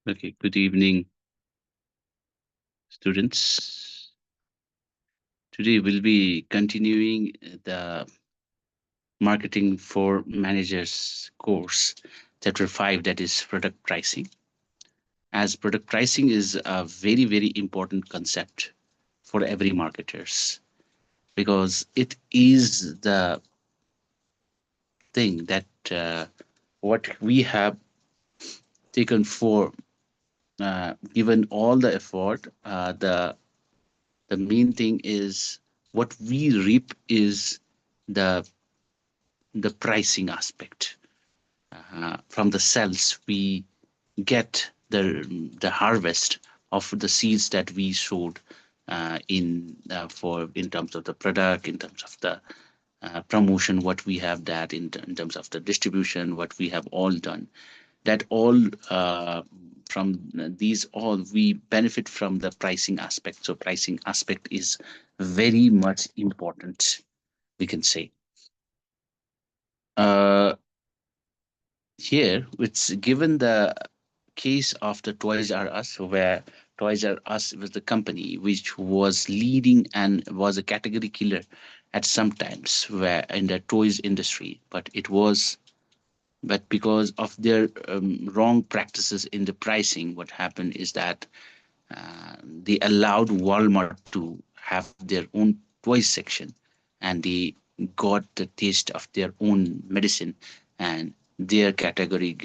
Okay, good evening, students. Today we'll be continuing the Marketing for Managers course, chapter 5, that is product pricing. As product pricing is a very, very important concept for every marketers because it is the thing that what we have taken for given all the effort, the main thing is what we reap is the the pricing aspect. From the cells, we get the harvest of the seeds that we sowed in for in terms of the product, in terms of the promotion, what we have that in terms of the distribution, what we have all done. That all from these all we benefit from the pricing aspect. So pricing aspect is very much important, we can say. Uh, Here, it's given the case of the Toys R Us, where Toys R Us was the company which was leading and was a category killer at some times where in the toys industry, but because of their wrong practices in the pricing, what happened is that they allowed Walmart to have their own toy section, and they got the taste of their own medicine, and their category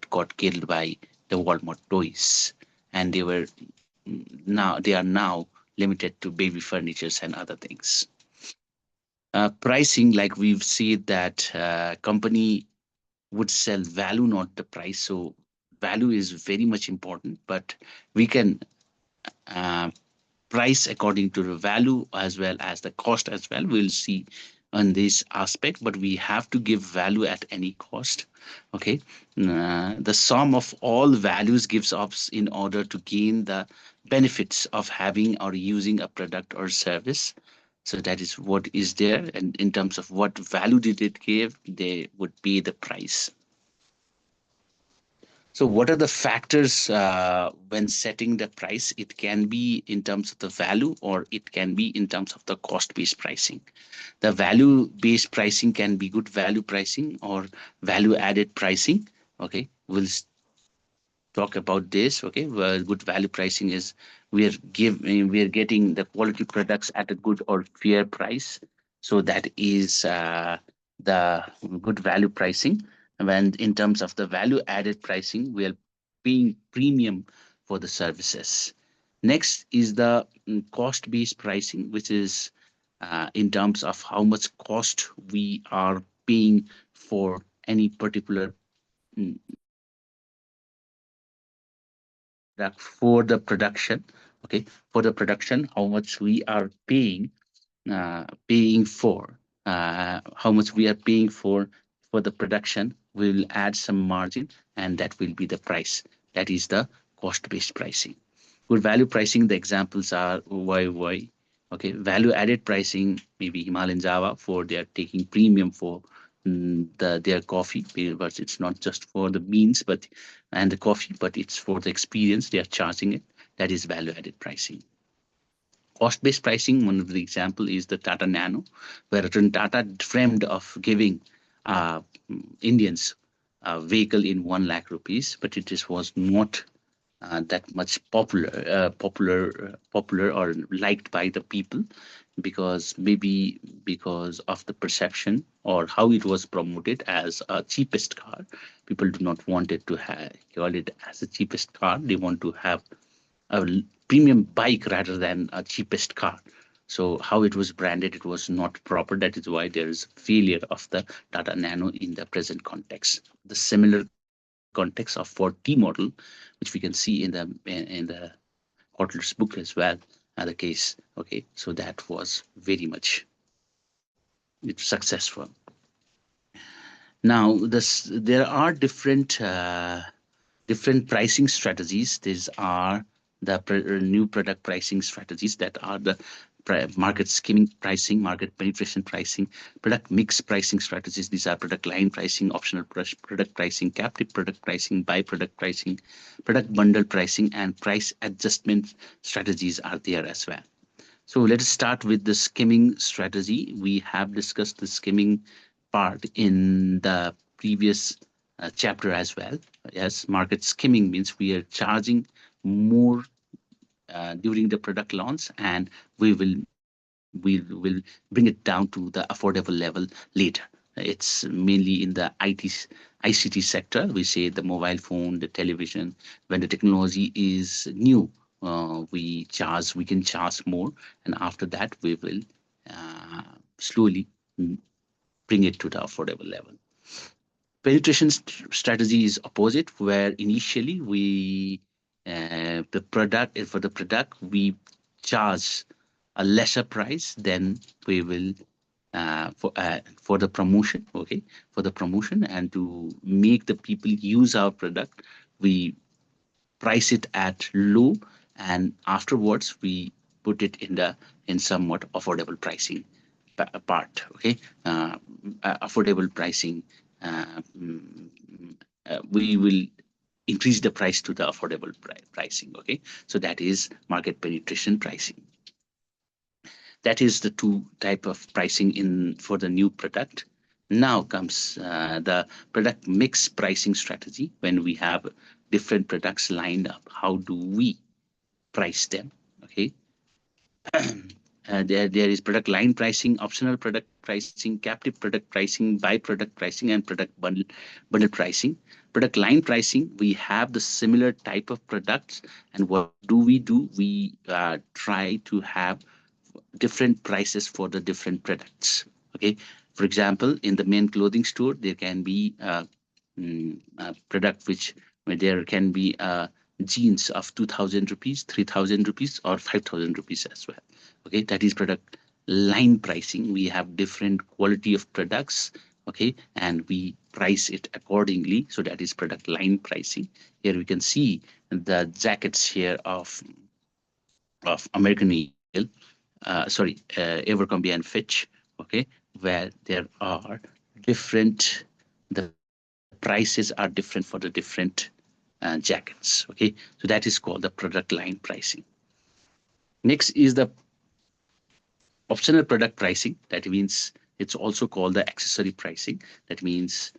got killed by the Walmart toys, and they are now limited to baby furnitures and other things. Pricing, like we've said, that company would sell value, not the price. So value is very much important, but we can uh, price according to the value as well as the cost as well. We'll see on this aspect, but we have to give value at any cost. Okay. The sum of all values gives us in order to gain the benefits of having or using a product or service. So that is what is there. And in terms of what value did it give, they would pay the price. So, what are the factors when setting the price? It can be in terms of the value or it can be in terms of the cost based pricing. The value based pricing can be good value pricing or value added pricing. Okay, we'll talk about this. Okay, well, good value pricing is we are getting the quality products at a good or fair price. So that is the good value pricing. When in terms of the value added pricing, we are paying premium for the services. Next is the cost based pricing, which is in terms of how much cost we are paying for any particular mm, that for the production. Okay, for the production, how much we are paying for how much we are paying for the production. We will add some margin, and that will be the price. That is the cost based pricing. Good value pricing, the examples are YY. Okay, value added pricing, maybe Himalayan Java, for they are taking premium for their coffee, but it's not just for the beans but and the coffee, but it's for the experience they are charging it. That is value added pricing. Cost based pricing, one of the example is the Tata Nano, where Tata dreamed of giving uh, Indians a vehicle in 1 lakh rupees, but was not that much popular or liked by the people, because maybe because of the perception or how it was promoted as a cheapest car. People do not want it to call it as the cheapest car. They want to have a premium bike rather than a cheapest car. So how it was branded, it was not proper. That is why there is failure of the Tata Nano in the present context. The similar context of Ford T model, which we can see in the Kotler's book as well, the case. Okay, so that was very much it's successful. Now, there are different pricing strategies. These are the new product pricing strategies that are the market skimming pricing, market penetration pricing, product mix pricing strategies. These are product line pricing, optional product pricing, captive product pricing, by product pricing, product bundle pricing, and price adjustment strategies are there as well. So let us start with the skimming strategy. We have discussed the skimming part in the previous chapter as well. Yes, market skimming means we are charging more during the product launch, and we will bring it down to the affordable level later. It's mainly in the ICT sector. We say the mobile phone, the television. When the technology is new, we can charge more, and after that we will slowly mm, bring it to the affordable level. Penetration strategy is opposite, where initially we the product for the product we charge a lesser price, then we will for the promotion, okay, for the promotion, and to make the people use our product, we price it at low, and afterwards we put it in somewhat affordable pricing part, okay. Affordable pricing, we will increase the price to the affordable pricing, okay. So that is market penetration pricing. That is the two type of pricing in for the new product. Now comes the product mix pricing strategy. When we have different products lined up, how do we price them, okay. There is product line pricing, optional product pricing, captive product pricing, by product pricing, and product bundle pricing. Product line pricing, we have the similar type of products, and what do? We try to have different prices for the different products. Okay, for example, in the main clothing store, there can be a product where there can be jeans of 2,000 rupees, 3,000 rupees, or 5,000 rupees as well. Okay, that is product line pricing. We have different quality of products, okay, and we price it accordingly. So that is product line pricing. Here we can see the jackets here of American Eagle, Abercrombie and Fitch, okay, where there are different, the prices are different for the different jackets, okay. So that is called the product line pricing. Next is the optional product pricing. That means it's also called the accessory pricing. That means,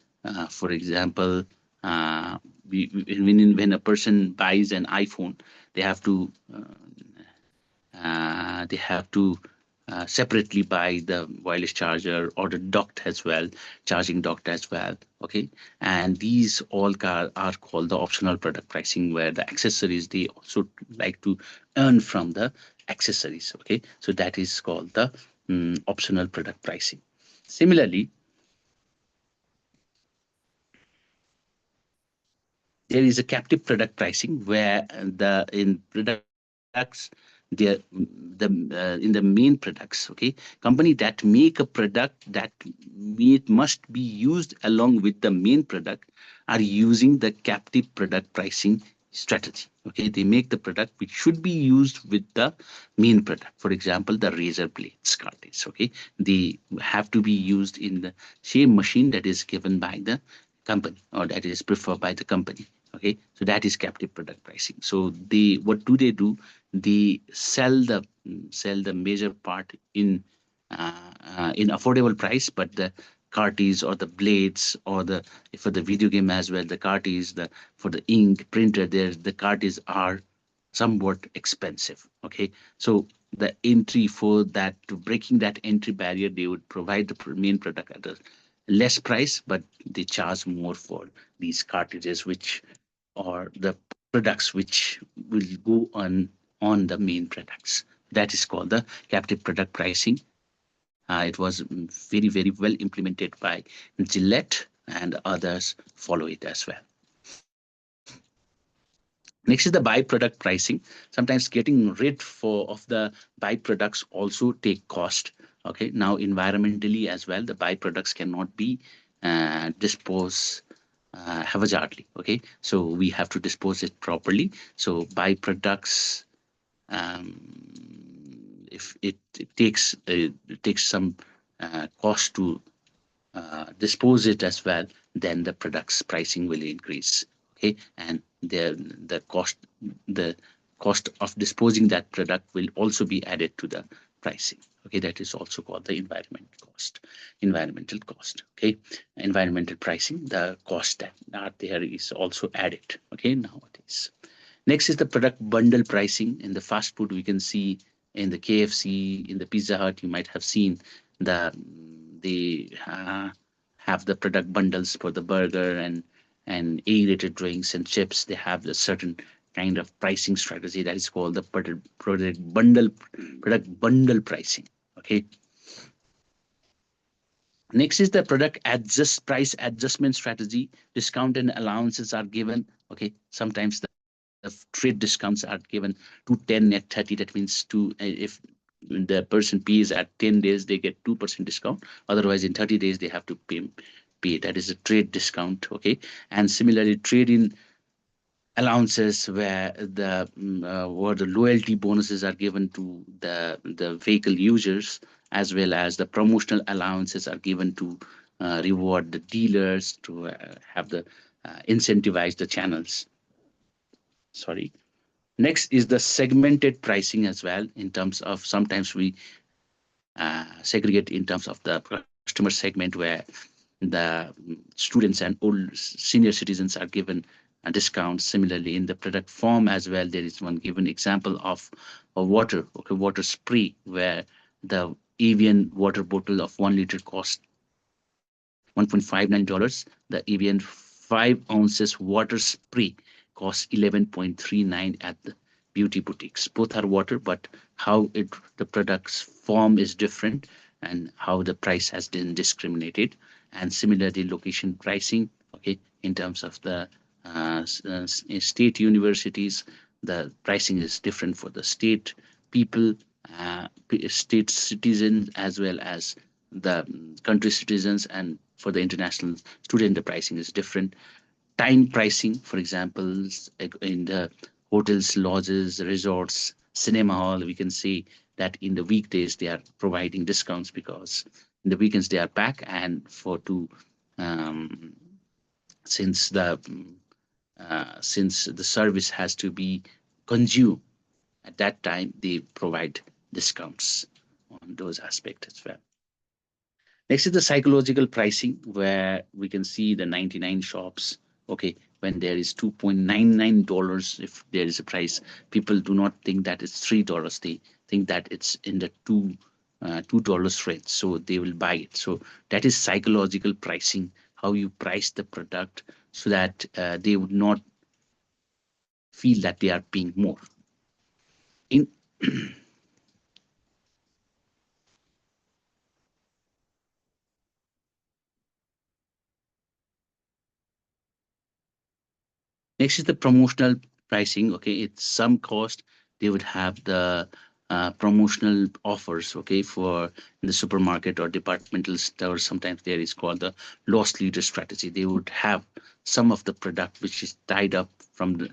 for example, when a person buys an iPhone, they have to separately buy the wireless charger or the docked as well, charging docked as well. Okay, and these all are called the optional product pricing, where the accessories they also like to earn from the accessories. Okay, so that is called the optional product pricing. Similarly, there is a captive product pricing, where the in products there in the main products, okay, company that make a product that must be used along with the main product are using the captive product pricing strategy. Okay, they make the product which should be used with the main product. For example, the razor blades cartridge, okay, they have to be used in the same machine that is given by the company, or that is preferred by the company. Okay, so that is captive product pricing. So they, what do? They sell the major part in affordable price, but the cartridge or the blades or the, for the video game as well, the cartridge, the for the ink printer, there the cartridges are somewhat expensive. Okay, so the entry for that, to breaking that entry barrier, they would provide the main product at a less price, but they charge more for these cartridges, which or the products which will go on the main products. That is called the captive product pricing. It was very well implemented by Gillette, and others follow it as well. Next is the byproduct pricing. Sometimes getting rid of the byproducts also take cost. Okay, now environmentally as well, the byproducts cannot be disposed haphazardly. Okay, so we have to dispose it properly. So byproducts if it takes some cost to dispose it as well, then the product's pricing will increase. Okay, and the the cost of disposing that product will also be added to the pricing. Okay, that is also called the environmental cost. Okay, environmental pricing, the cost that are there is also added. Okay, nowadays. Next is the product bundle pricing. In the fast food, we can see in the KFC, in the Pizza Hut, you might have seen they have the product bundles for the burger and A-rated drinks and chips. They have a certain kind of pricing strategy that is called the product bundle pricing. Okay. Next is the product price adjustment strategy. Discount and allowances are given. Okay, sometimes the trade discounts are given to 10 net 30. That means if the person pays at 10 days, they get 2% discount. Otherwise, in 30 days, they have to pay. That is a trade discount. Okay, and similarly, trade in allowances where the loyalty bonuses are given to the vehicle users, as well as the promotional allowances are given to reward the dealers to have the incentivize the channels. Sorry. Next is the segmented pricing as well, in terms of sometimes we segregate in terms of the customer segment where the students and old senior citizens are given a discount. Similarly, in the product form as well, there is one given example of a water, okay, water spray, where the Evian water bottle of 1 liter costs $1.59. The Evian 5 ounces water spray costs 11.39 at the beauty boutiques. Both are water, but how the product's form is different and how the price has been discriminated. And similarly, location pricing, okay, in terms of the state universities, the pricing is different for the state people, state citizens, as well as the country citizens, and for the international student, the pricing is different. Time pricing, for example, in the hotels, lodges, resorts, cinema hall, we can see that in the weekdays they are providing discounts because in the weekends they are back, and for to um, since the service has to be consumed at that time, they provide discounts on those aspects as well. Next is the psychological pricing, where we can see the 99 shops. Okay, when there is $2.99, if there is a price, people do not think that it's $3. They think that it's in the $2 range, so they will buy it. So that is psychological pricing, how you price the product so that they would not feel that they are paying more. In Next is the promotional pricing. Okay, it's some cost. They would have the promotional offers. Okay, for in the supermarket or departmental store. Sometimes there is called the loss leader strategy. They would have some of the product which is tied up from the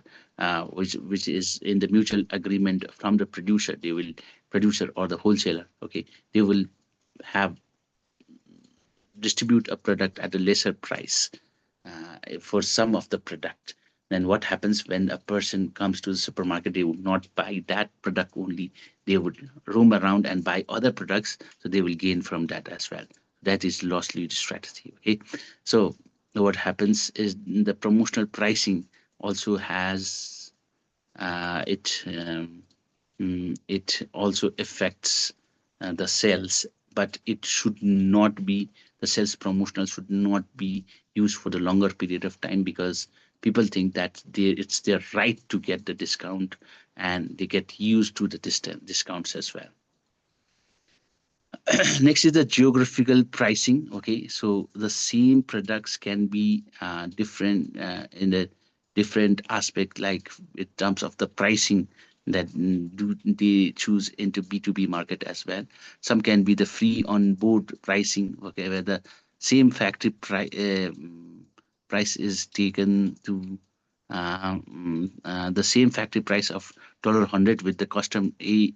which is in the mutual agreement from the producer. They will producer or the wholesaler. Okay, they will have distribute a product at a lesser price for some of the product. Then what happens when a person comes to the supermarket? They would not buy that product only. They would roam around and buy other products, so they will gain from that as well. That is loss lead strategy. Okay, so what happens is the promotional pricing also has it also affects the sales, but it should not be the sales promotional should not be used for the longer period of time, because people think that it's their right to get the discount, and they get used to the discounts as well. Next is the geographical pricing. Okay, so the same products can be different in a different aspect, like in terms of the pricing that do they choose into B2B market as well. Some can be the free on board pricing. Okay, where the same factory price is taken to the same factory price of $100 with the custom A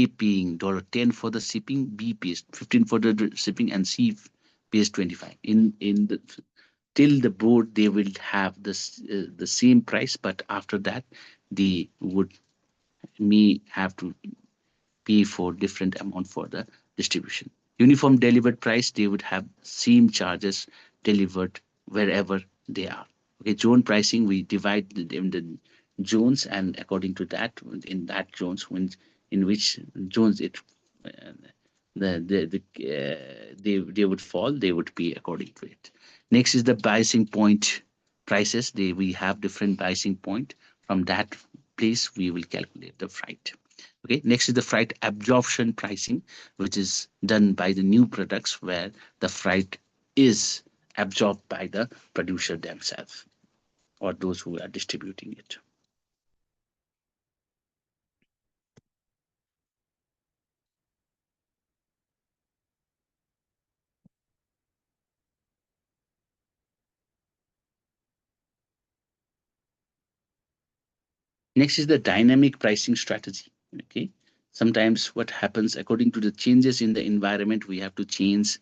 paying $10 for the shipping, B pays 15 for the shipping, and C pays 25. In the till the board they will have the same price, but after that they would may have to pay for different amount for the distribution. Uniform delivered price, they would have same charges delivered wherever they are. Okay, zone pricing, we divide in the zones, and according to that, in that zones, when in which zones it uh, they would fall, they would be according to it. Next is the biasing point prices. We have different biasing point. From that place, we will calculate the freight. Okay, next is the freight absorption pricing, which is done by the new products where the freight is absorbed by the producer themselves or those who are distributing it. Next is the dynamic pricing strategy. Okay, sometimes what happens according to the changes in the environment, we have to change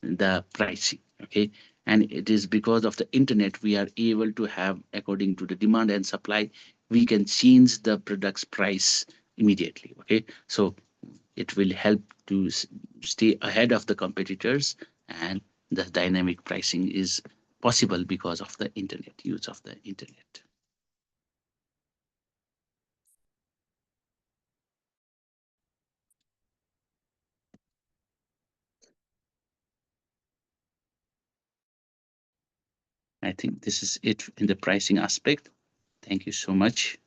the pricing. Okay, and it is because of the internet we are able to have, according to the demand and supply, we can change the product's price immediately. Okay, so it will help to stay ahead of the competitors, and the dynamic pricing is possible because of the internet, use of the internet. I think this is it in the pricing aspect. Thank you so much.